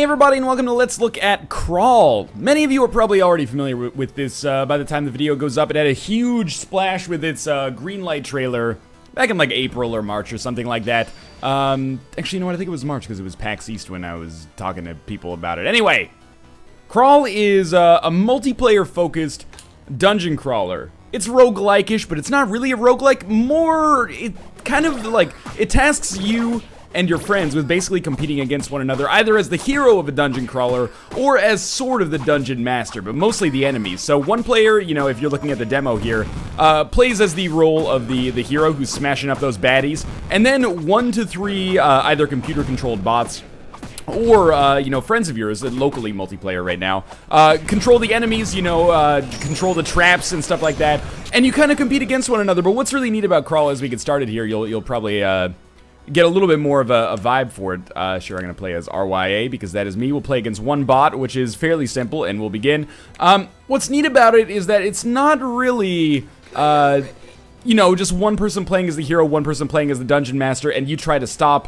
Hey everybody, and welcome to Let's Look at Crawl. Many of you are probably already familiar with this by the time the video goes up. It had a huge splash with its green light trailer back in like April or March or something like that. Actually, you know what? I think it was March because it was PAX East when I was talking to people about it. Anyway, Crawl is a multiplayer-focused dungeon crawler. It's roguelike-ish, but it's not really a roguelike. It kind of like, it tasks you and your friends with basically competing against one another, either as the hero of a dungeon crawler or as sort of the dungeon master, but mostly the enemies. So one player, you know, if you're looking at the demo here, plays as the role of the hero who's smashing up those baddies, and then 1 to 3 either computer-controlled bots or, you know, friends of yours, locally multiplayer right now, control the enemies, you know, control the traps and stuff like that, and you kind of compete against one another. But what's really neat about Crawl, as we get started here, you'll probably, get a little bit more of a vibe for it. Sure, I'm going to play as RYA because that is me. We'll play against one bot, which is fairly simple, and we'll begin. What's neat about it is that it's not really, you know, just one person playing as the hero, one person playing as the dungeon master, and you try to stop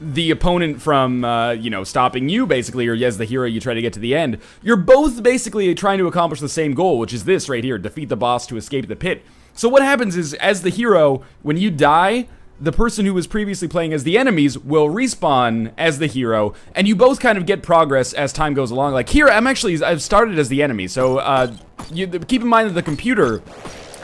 the opponent from, you know, stopping you, basically, or as the hero, you try to get to the end. You're both basically trying to accomplish the same goal, which is this right here, defeat the boss to escape the pit. So what happens is, as the hero, when you die, the person who was previously playing as the enemies will respawn as the hero, and you both kind of get progress as time goes along. Like here, I've started as the enemy, so keep in mind that the computer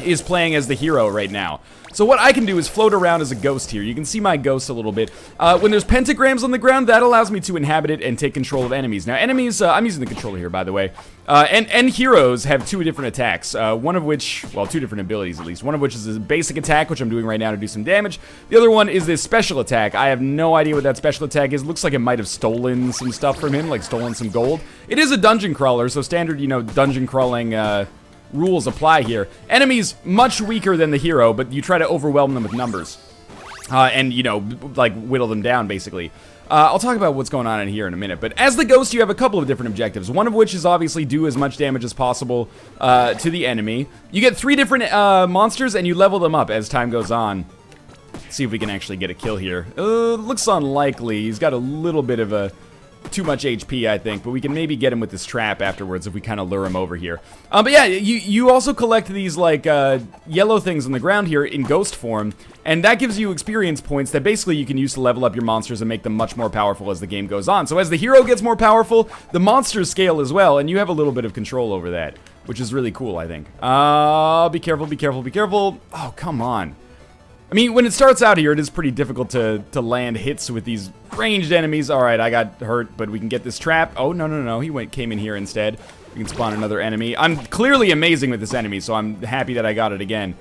is playing as the hero right now. So what I can do is float around as a ghost here. You can see my ghost a little bit. When there's pentagrams on the ground, that allows me to inhabit it and take control of enemies. Now enemies, I'm using the controller here, by the way, and heroes have 2 different attacks, one of which, well, 2 different abilities at least. One of which is a basic attack, which I'm doing right now to do some damage. The other one is this special attack. I have no idea what that special attack is. It looks like it might have stolen some stuff from him, like stolen some gold. It is a dungeon crawler, so standard, you know, dungeon crawling, rules apply here. Enemies much weaker than the hero, but you try to overwhelm them with numbers. And, you know, like, whittle them down, basically. I'll talk about what's going on in here in a minute, but as the ghost, you have a couple of different objectives, one of which is obviously do as much damage as possible to the enemy. You get 3 different monsters, and you level them up as time goes on. Let's see if we can actually get a kill here. Looks unlikely. He's got a little bit of too much HP, I think, but we can maybe get him with this trap afterwards if we kind of lure him over here. But yeah, you also collect these, like, yellow things on the ground here in ghost form, and that gives you experience points that basically you can use to level up your monsters and make them much more powerful as the game goes on. So as the hero gets more powerful, the monsters scale as well, and you have a little bit of control over that, which is really cool, I think. Be careful, be careful, be careful. Oh, come on. I mean, when it starts out here, it is pretty difficult to land hits with these ranged enemies. Alright, I got hurt, but we can get this trap. Oh, no, he came in here instead. We can spawn another enemy. I'm clearly amazing with this enemy, so I'm happy that I got it again.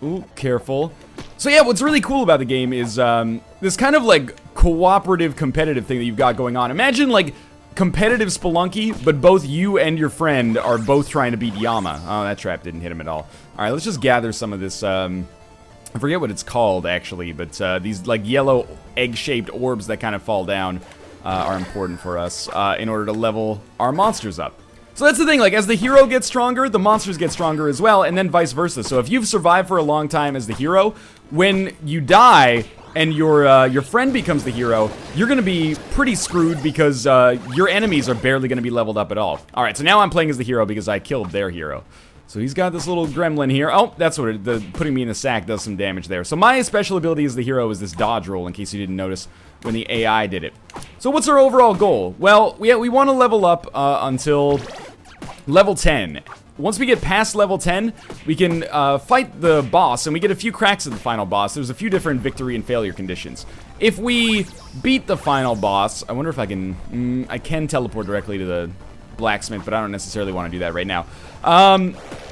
Ooh, careful. So yeah, what's really cool about the game is this kind of, like, cooperative, competitive thing that you've got going on. Imagine, like, competitive Spelunky, but both you and your friend are both trying to beat Yama. Oh, that trap didn't hit him at all. Alright, let's just gather some of this, I forget what it's called, actually, but these, like, yellow egg-shaped orbs that kind of fall down are important for us in order to level our monsters up. So that's the thing, like, as the hero gets stronger, the monsters get stronger as well, and then vice versa. So if you've survived for a long time as the hero, when you die and your friend becomes the hero, you're gonna be pretty screwed because your enemies are barely gonna be leveled up at all. Alright, so now I'm playing as the hero because I killed their hero. So he's got this little gremlin here. Oh, that's what putting me in the sack does some damage there. So my special ability as the hero is this dodge roll, in case you didn't notice when the AI did it. So what's our overall goal? Well, we want to level up until level 10. Once we get past level 10, we can fight the boss, and we get a few cracks at the final boss. There's a few different victory and failure conditions. If we beat the final boss, I wonder if I can teleport directly to the blacksmith, but I don't necessarily want to do that right now.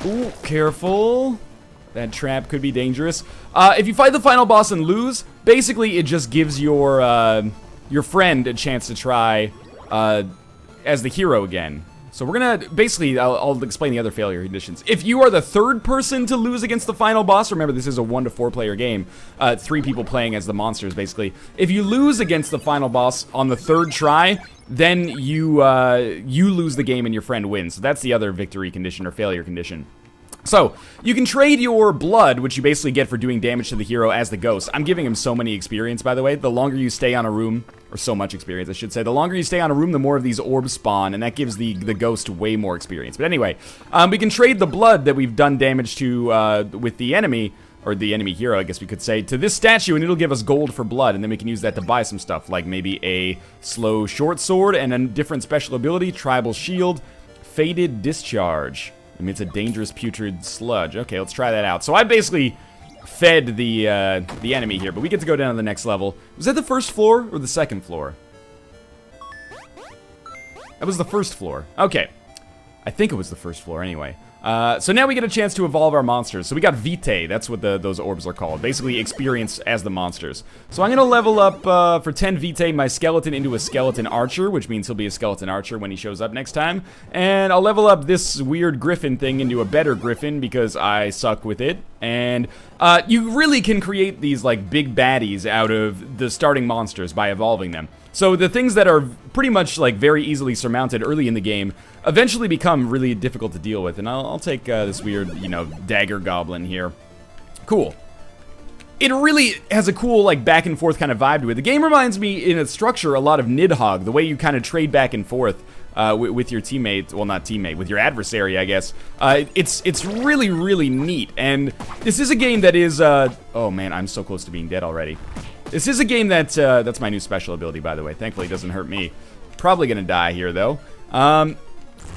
Ooh, careful. That trap could be dangerous. If you fight the final boss and lose, basically it just gives your friend a chance to try as the hero again. So we're gonna, basically, I'll explain the other failure conditions. If you are the 3rd person to lose against the final boss, remember this is a 1 to 4 player game, 3 people playing as the monsters, basically. If you lose against the final boss on the 3rd try, then you lose the game and your friend wins. So that's the other victory condition or failure condition. So, you can trade your blood, which you basically get for doing damage to the hero as the ghost. I'm giving him so many experience, by the way. The longer you stay on a room, or so much experience, I should say. The longer you stay on a room, the more of these orbs spawn, and that gives the ghost way more experience. But anyway, we can trade the blood that we've done damage to with the enemy, or the enemy hero, I guess we could say, to this statue, and it'll give us gold for blood, and then we can use that to buy some stuff, like maybe a slow short sword and a different special ability, tribal shield, faded discharge. I mean, it's a dangerous putrid sludge. Okay, let's try that out. So I basically fed the enemy here, but we get to go down to the next level. Was that the first floor or the second floor? That was the first floor. Okay. I think it was the first floor anyway. So now we get a chance to evolve our monsters. So we got Vitae, that's what those orbs are called. Basically experience as the monsters. So I'm going to level up for 10 Vitae my skeleton into a skeleton archer, which means he'll be a skeleton archer when he shows up next time. And I'll level up this weird griffin thing into a better griffin because I suck with it. And you really can create these like big baddies out of the starting monsters by evolving them. So the things that are pretty much like very easily surmounted early in the game eventually become really difficult to deal with. And I'll take this weird, you know, dagger goblin here. Cool. It really has a cool like back and forth kind of vibe to it. The game reminds me in its structure a lot of Nidhogg, the way you kind of trade back and forth with your teammate, well not teammate, with your adversary, I guess. It's really, really neat. And this is a game that is, oh man, I'm so close to being dead already. This is a game that, that's my new special ability, by the way. Thankfully, it doesn't hurt me. Probably gonna die here, though.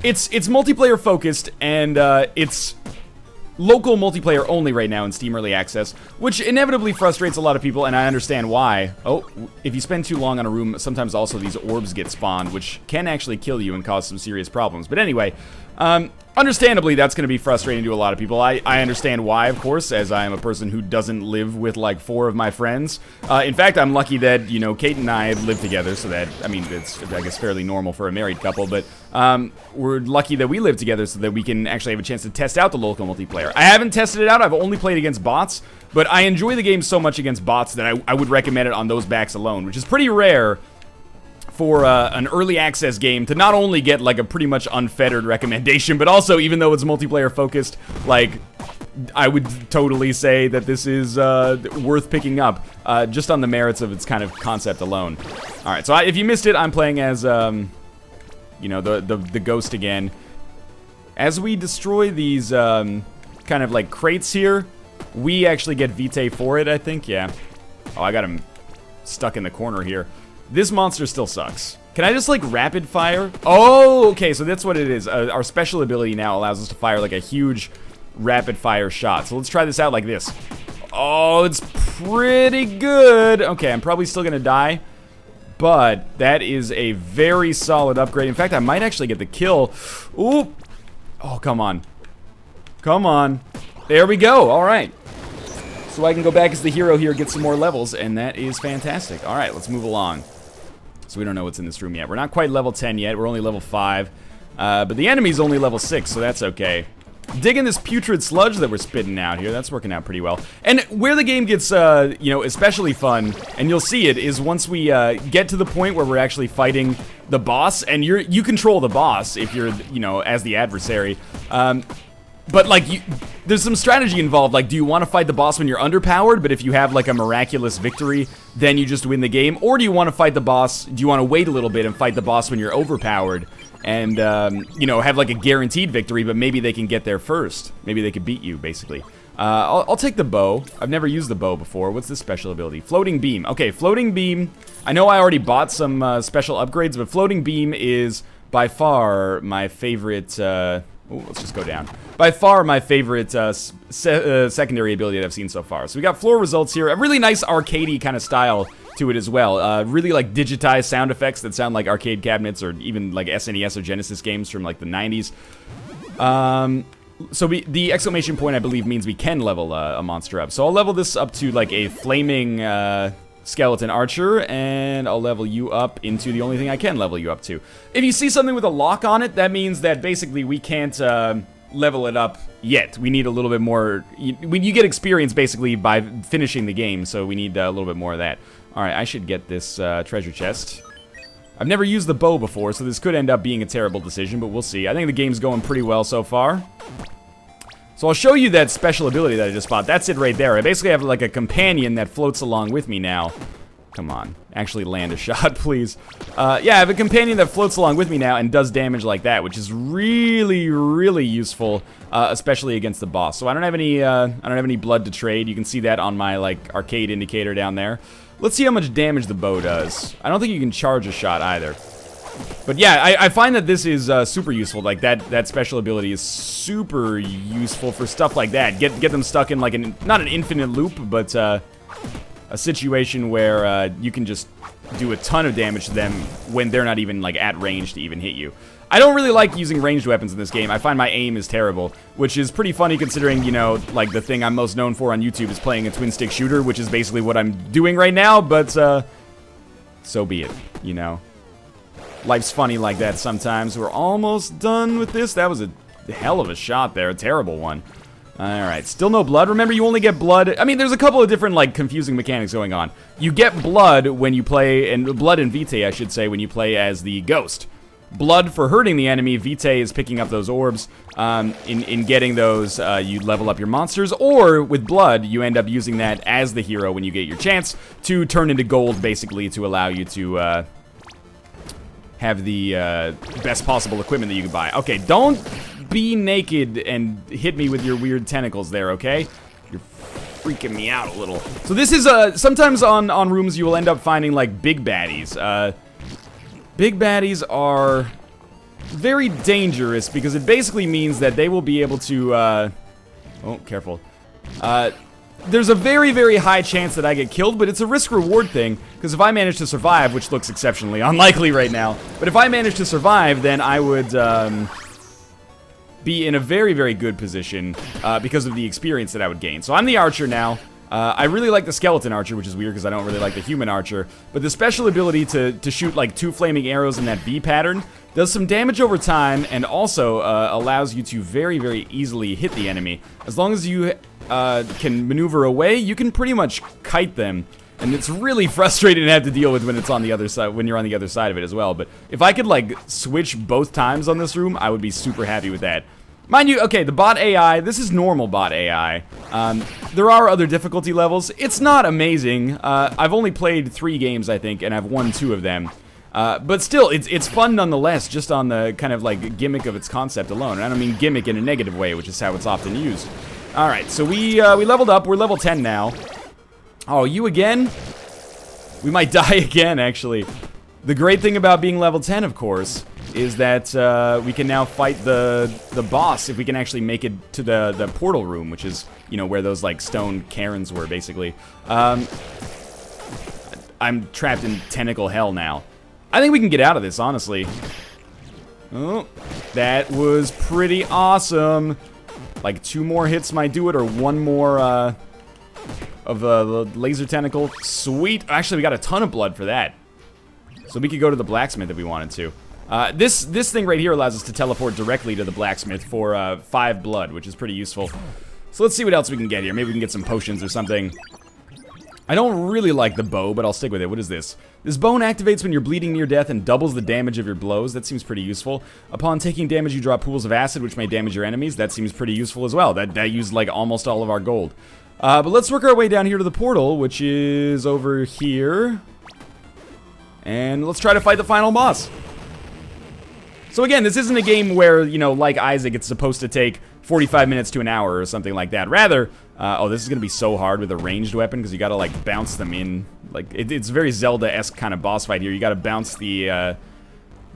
It's multiplayer focused, and it's local multiplayer only right now in Steam Early Access, which inevitably frustrates a lot of people, and I understand why. Oh, if you spend too long on a room, sometimes also these orbs get spawned, which can actually kill you and cause some serious problems. But anyway, understandably, that's going to be frustrating to a lot of people. I understand why, of course, as I am a person who doesn't live with, like, 4 of my friends. In fact, I'm lucky that, you know, Kate and I live together, so that, I mean, it's, I guess, fairly normal for a married couple, but we're lucky that we live together so that we can actually have a chance to test out the local multiplayer. I haven't tested it out. I've only played against bots, but I enjoy the game so much against bots that I would recommend it on those backs alone, which is pretty rare for an early access game to not only get like a pretty much unfettered recommendation, but also, even though it's multiplayer focused, like, I would totally say that this is worth picking up just on the merits of its kind of concept alone. Alright, so if you missed it, I'm playing as, you know, the ghost again. As we destroy these kind of like crates here, we actually get Vitae for it, I think, yeah. Oh, I got him stuck in the corner here. This monster still sucks. Can I just, like, rapid fire? Oh, okay, so that's what it is. Our special ability now allows us to fire, like, a huge rapid fire shot. So let's try this out like this. Oh, it's pretty good. Okay, I'm probably still gonna die, but that is a very solid upgrade. In fact, I might actually get the kill. Ooh. Oh, come on. Come on. There we go. All right. So I can go back as the hero here, get some more levels, and that is fantastic. All right, let's move along. So we don't know what's in this room yet. We're not quite level 10 yet. We're only level 5. But the enemy's only level 6, so that's okay. Digging this putrid sludge that we're spitting out here. That's working out pretty well. And where the game gets, you know, especially fun, and you'll see it, is once we get to the point where we're actually fighting the boss, and you control the boss if you're, you know, as the adversary. But, like, there's some strategy involved. Like, do you want to fight the boss when you're underpowered, but if you have, like, a miraculous victory, then you just win the game? Or do you want to fight the boss, do you want to wait a little bit and fight the boss when you're overpowered and, you know, have, like, a guaranteed victory, but maybe they can get there first? Maybe they could beat you, basically. I'll take the bow. I've never used the bow before. What's this special ability? Floating beam. Okay, floating beam. I know I already bought some special upgrades, but floating beam is by far my favorite... Ooh, let's just go down. By far my favorite secondary ability that I've seen so far. So we got floor results here. A really nice arcadey kind of style to it as well. Really like digitized sound effects that sound like arcade cabinets or even like SNES or Genesis games from like the 90s. So the exclamation point, I believe, means we can level a monster up. So I'll level this up to like a flaming skeleton archer, and I'll level you up into the only thing I can level you up to. If you see something with a lock on it, that means that basically we can't level it up yet. We need a little bit more. You get experience basically by finishing the game, so we need a little bit more of that. Alright, I should get this treasure chest. I've never used the bow before, so this could end up being a terrible decision, but we'll see. I think the game's going pretty well so far. So I'll show you that special ability that I just bought. That's it right there. I basically have like a companion that floats along with me now. Come on. Actually land a shot, please. Yeah, I have a companion that floats along with me now and does damage like that, which is really, really useful, especially against the boss. So I don't have any blood to trade. You can see that on my, like, arcade indicator down there. Let's see how much damage the bow does. I don't think you can charge a shot either. But yeah, I find that this is super useful. Like, that special ability is super useful for stuff like that. Get them stuck in, like, not an infinite loop, but a situation where you can just do a ton of damage to them when they're not even, like, at range to even hit you. I don't really like using ranged weapons in this game. I find my aim is terrible, which is pretty funny considering, you know, like, the thing I'm most known for on YouTube is playing a twin-stick shooter, which is basically what I'm doing right now, but, so be it, you know. Life's funny like that sometimes. We're almost done with this. That was a hell of a shot there, a terrible one. Alright, still no blood. Remember, you only get blood. I mean, there's a couple of different, like, confusing mechanics going on. You get blood when you play, and blood and vitae, I should say, when you play as the ghost. Blood for hurting the enemy, vitae is picking up those orbs. In getting those, you level up your monsters, or with blood, you end up using that as the hero when you get your chance to turn into gold, basically, to allow you to, have the, best possible equipment that you can buy. Okay, don't be naked and hit me with your weird tentacles there, okay? You're freaking me out a little. So this is, sometimes on rooms you will end up finding, like, big baddies. Big baddies are very dangerous because it basically means that they will be able to, oh, careful. There's a very, very high chance that I get killed, but it's a risk-reward thing, because if I manage to survive, which looks exceptionally unlikely right now, but if I manage to survive, then I would, be in a very, very good position because of the experience that I would gain. So I'm the archer now. I really like the skeleton archer, which is weird because I don't really like the human archer. But the special ability to shoot like 2 flaming arrows in that V pattern does some damage over time and also allows you to very, very easily hit the enemy. As long as you can maneuver away, you can pretty much kite them. And it's really frustrating to have to deal with when it's on the other side, when you're on the other side of it as well. But if I could, like, switch both times on this room, I would be super happy with that. Mind you, okay, the bot AI, this is normal bot AI. There are other difficulty levels. It's not amazing. I've only played 3 games, I think, and I've won 2 of them. But still, it's fun nonetheless, just on the kind of, like, gimmick of its concept alone. And I don't mean gimmick in a negative way, which is how it's often used. Alright, so we leveled up. We're level 10 now. Oh, you again? We might die again, actually. The great thing about being level 10, of course, is that we can now fight the boss if we can actually make it to the portal room, which is, you know, where those, like, stone cairns were, basically. I'm trapped in tentacle hell now. I think we can get out of this, honestly. Oh, that was pretty awesome. Like, 2 more hits might do it, or 1 more, of the laser tentacle. Sweet. Actually, we got a ton of blood for that. So we could go to the blacksmith if we wanted to. This thing right here allows us to teleport directly to the blacksmith for 5 blood, which is pretty useful. So let's see what else we can get here. Maybe we can get some potions or something. I don't really like the bow, but I'll stick with it. What is this? This bone activates when you're bleeding near death and doubles the damage of your blows. That seems pretty useful. Upon taking damage, you drop pools of acid, which may damage your enemies. That seems pretty useful as well. That used, like, almost all of our gold. But let's work our way down here to the portal, which is over here. And let's try to fight the final boss. So again, this isn't a game where, you know, like Isaac, it's supposed to take 45 minutes to an hour or something like that. Rather, oh, this is gonna be so hard with a ranged weapon because you gotta, like, bounce them in. Like, it's a very Zelda-esque kind of boss fight here. You gotta bounce the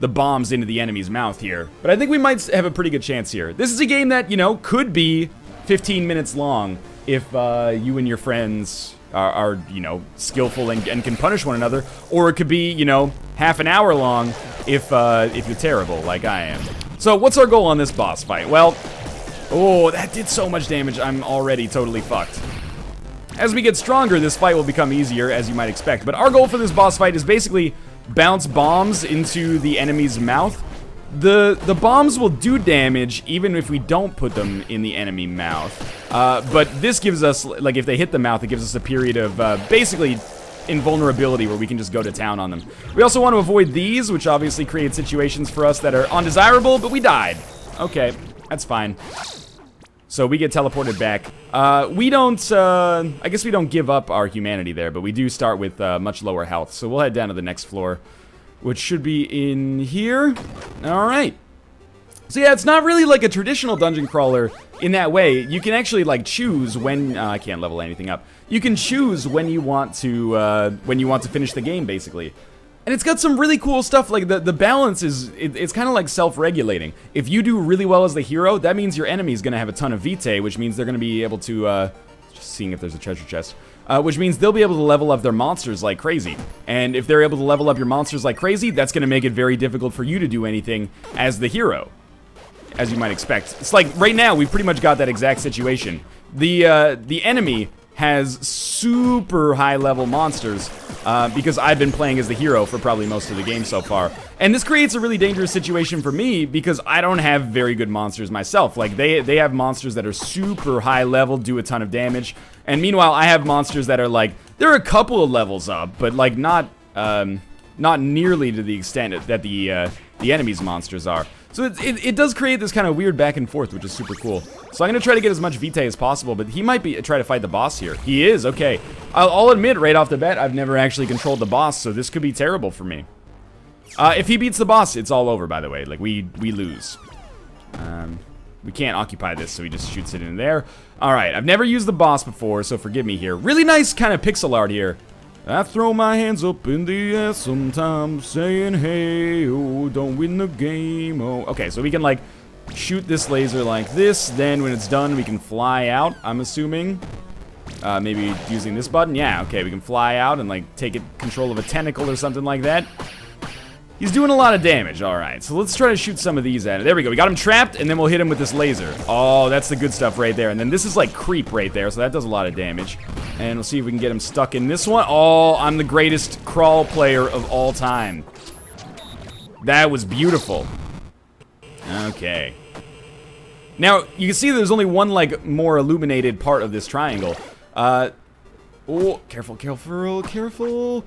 bombs into the enemy's mouth here. But I think we might have a pretty good chance here. This is a game that, you know, could be 15 minutes long if you and your friends are, you know, skillful and can punish one another. Or it could be, you know, half an hour long if you're terrible, like I am. So, what's our goal on this boss fight? Well, oh, that did so much damage, I'm already totally fucked. As we get stronger, this fight will become easier, as you might expect. But our goal for this boss fight is basically bounce bombs into the enemy's mouth. The bombs will do damage even if we don't put them in the enemy mouth. But this gives us, like, if they hit the mouth, it gives us a period of basically invulnerability where we can just go to town on them. We also want to avoid these, which obviously create situations for us that are undesirable, but we died. Okay, that's fine. So we get teleported back. We don't, I guess we don't give up our humanity there, but we do start with much lower health. So we'll head down to the next floor, which should be in here. All right. So yeah, it's not really like a traditional dungeon crawler in that way. You can actually like choose when, I can't level anything up. You can choose when you want to finish the game, basically. And it's got some really cool stuff, like the balance is, it's kind of like self-regulating. If you do really well as the hero, that means your enemy is going to have a ton of vitae, which means they're going to be able to, just seeing if there's a treasure chest, which means they'll be able to level up their monsters like crazy. And if they're able to level up your monsters like crazy, that's going to make it very difficult for you to do anything as the hero, as you might expect. It's like, right now, we've pretty much got that exact situation. The enemy has super high level monsters because I've been playing as the hero for probably most of the game so far. And this creates a really dangerous situation for me because I don't have very good monsters myself. Like they have monsters that are super high level, do a ton of damage. And meanwhile, I have monsters that are like, they're a couple of levels up, but like not nearly to the extent that the enemy's monsters are. So it does create this kind of weird back and forth, which is super cool. So I'm going to try to get as much vitae as possible, but he might be try to fight the boss here. He is, okay. I'll admit right off the bat, I've never actually controlled the boss, so this could be terrible for me. If he beats the boss, it's all over, by the way. Like, we lose. We can't occupy this, so he just shoots it in there. Alright, I've never used the boss before, so forgive me here. Really nice kind of pixel art here. I throw my hands up in the air sometimes, saying, hey, oh, don't win the game, oh. Okay, so we can, like, shoot this laser like this. Then when it's done, we can fly out, I'm assuming. Maybe using this button. Yeah, okay, we can fly out and, like, take control of a tentacle or something like that. He's doing a lot of damage, alright. So let's try to shoot some of these at it. There we go, we got him trapped, and then we'll hit him with this laser. Oh, that's the good stuff right there. And then this is like creep right there, so that does a lot of damage. And we'll see if we can get him stuck in this one. Oh, I'm the greatest crawl player of all time. That was beautiful. Okay. Now, you can see there's only one, like, more illuminated part of this triangle. Oh, careful, careful, careful.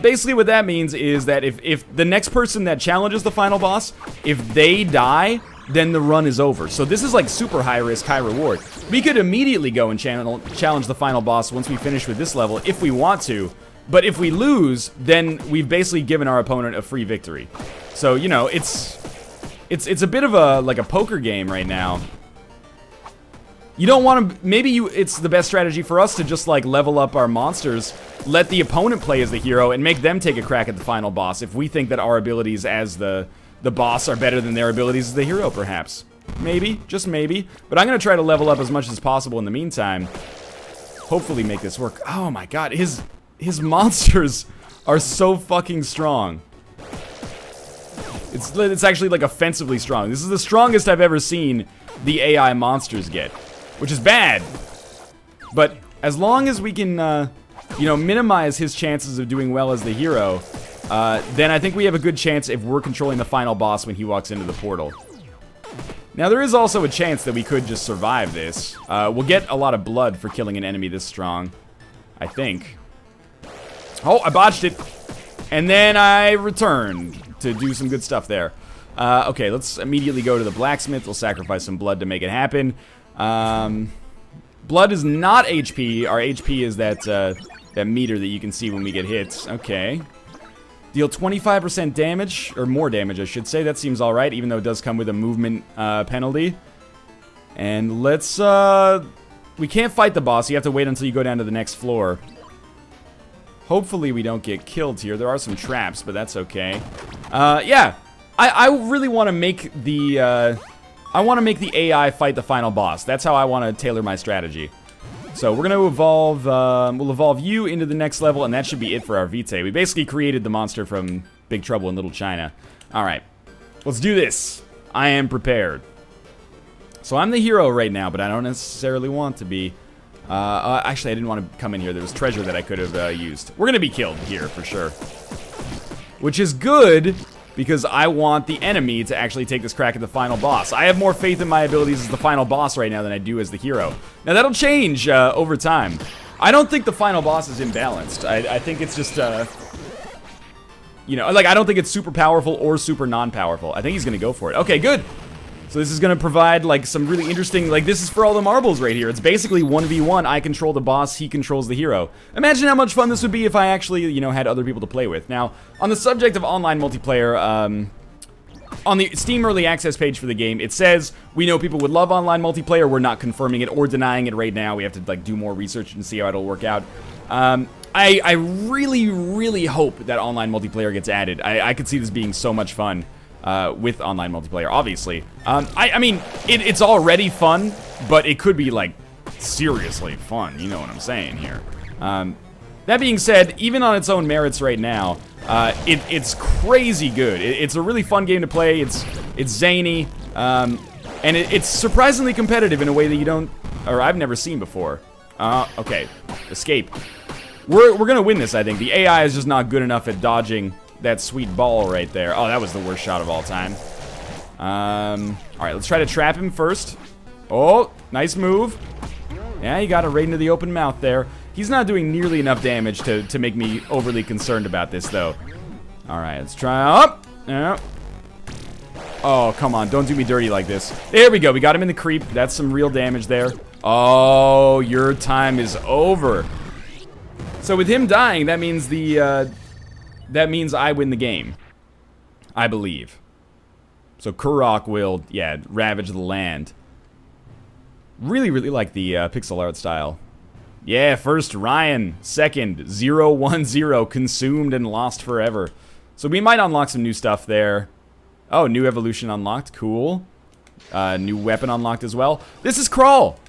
Basically what that means is that if the next person that challenges the final boss, if they die, then the run is over. So this is like super high risk, high reward. We could immediately go and challenge the final boss once we finish with this level if we want to. But if we lose, then we've basically given our opponent a free victory. So, you know, it's a bit of a, like a poker game right now. You don't want to, maybe it's the best strategy for us to just like level up our monsters, let the opponent play as the hero, and make them take a crack at the final boss if we think that our abilities as the boss are better than their abilities as the hero, perhaps. Maybe, just maybe. But I'm going to try to level up as much as possible in the meantime. Hopefully make this work. Oh my god, his monsters are so fucking strong. It's actually like offensively strong. This is the strongest I've ever seen the AI monsters get. Which is bad, but as long as we can, you know, minimize his chances of doing well as the hero, then I think we have a good chance if we're controlling the final boss when he walks into the portal. Now, there is also a chance that we could just survive this. We'll get a lot of blood for killing an enemy this strong, I think. Oh, I botched it, and then I returned to do some good stuff there. Okay, let's immediately go to the blacksmith. We'll sacrifice some blood to make it happen. Blood is not HP. Our HP is that meter that you can see when we get hits. Okay. Deal 25% damage, or more damage, I should say. That seems alright, even though it does come with a movement penalty. And let's, we can't fight the boss. You have to wait until you go down to the next floor. Hopefully we don't get killed here. There are some traps, but that's okay. Yeah. I really want to make the, I want to make the AI fight the final boss. That's how I want to tailor my strategy. So we're going to evolve, we'll evolve you into the next level, and that should be it for our vitae. We basically created the monster from Big Trouble in Little China. Alright, let's do this. I am prepared. So I'm the hero right now, but I don't necessarily want to be. Actually, I didn't want to come in here. There was treasure that I could have used. We're going to be killed here, for sure. Which is good, because I want the enemy to actually take this crack at the final boss. I have more faith in my abilities as the final boss right now than I do as the hero. Now, that'll change over time. I don't think the final boss is imbalanced. I think it's just, you know, like, I don't think it's super powerful or super non-powerful. I think he's going to go for it. Okay, good. So this is gonna provide like some really interesting, like this is for all the marbles right here. It's basically 1v1. I control the boss, he controls the hero. Imagine how much fun this would be if I actually, you know, had other people to play with. Now, on the subject of online multiplayer, on the Steam Early Access page for the game, it says, we know people would love online multiplayer. We're not confirming it or denying it right now. We have to like do more research and see how it'll work out. I really, really hope that online multiplayer gets added. I could see this being so much fun. With online multiplayer, obviously. I mean, it's already fun, but it could be, like, seriously fun. You know what I'm saying here. That being said, even on its own merits right now, it's crazy good. It's a really fun game to play. It's zany, and it's surprisingly competitive in a way that you don't, or I've never seen before. Okay, escape. We're gonna win this, I think. The AI is just not good enough at dodging that sweet ball right there. Oh, that was the worst shot of all time. Alright, let's try to trap him first. Oh, nice move. Yeah, he got it right into the open mouth there. He's not doing nearly enough damage to make me overly concerned about this, though. Alright, let's try up. Yeah. Oh, come on, don't do me dirty like this. There we go, we got him in the creep. That's some real damage there. Oh, your time is over. So with him dying, that means that means I win the game, I believe. So KOUROK will, yeah, ravage the land. Really, really like the pixel art style. Yeah, first Ryan, second 010, consumed and lost forever. So we might unlock some new stuff there. Oh, new evolution unlocked, cool. New weapon unlocked as well. This is Crawl.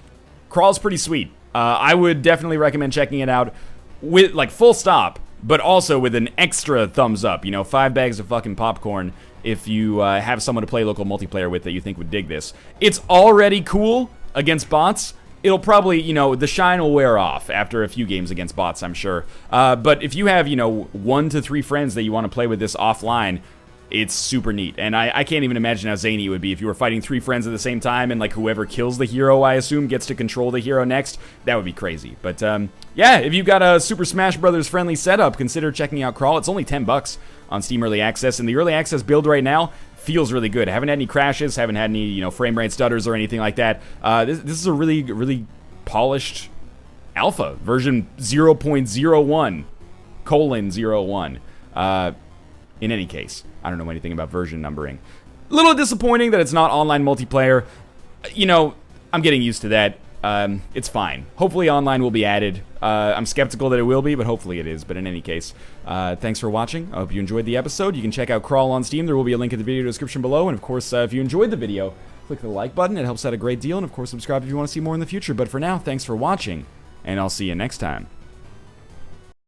Crawl's pretty sweet. I would definitely recommend checking it out with, like, full stop. But also with an extra thumbs up, you know, 5 bags of fucking popcorn if you have someone to play local multiplayer with that you think would dig this. It's already cool against bots. It'll probably, you know, the shine will wear off after a few games against bots, I'm sure. But if you have, you know, 1 to 3 friends that you want to play with this offline, it's super neat. And I can't even imagine how zany it would be if you were fighting 3 friends at the same time and, like, whoever kills the hero, I assume, gets to control the hero next. That would be crazy. But, yeah, if you've got a Super Smash Bros. Friendly setup, consider checking out Crawl. It's only $10 on Steam Early Access, and the Early Access build right now feels really good. I haven't had any crashes, haven't had any, you know, frame rate stutters or anything like that. This is a really, really polished alpha, version 0.01:01. In any case, I don't know anything about version numbering. A little disappointing that it's not online multiplayer. You know, I'm getting used to that. It's fine. Hopefully online will be added. I'm skeptical that it will be, but hopefully it is. But in any case, thanks for watching. I hope you enjoyed the episode. You can check out Crawl on Steam. There will be a link in the video description below. And of course, if you enjoyed the video, click the like button. It helps out a great deal. And of course, subscribe if you want to see more in the future. But for now, thanks for watching, and I'll see you next time.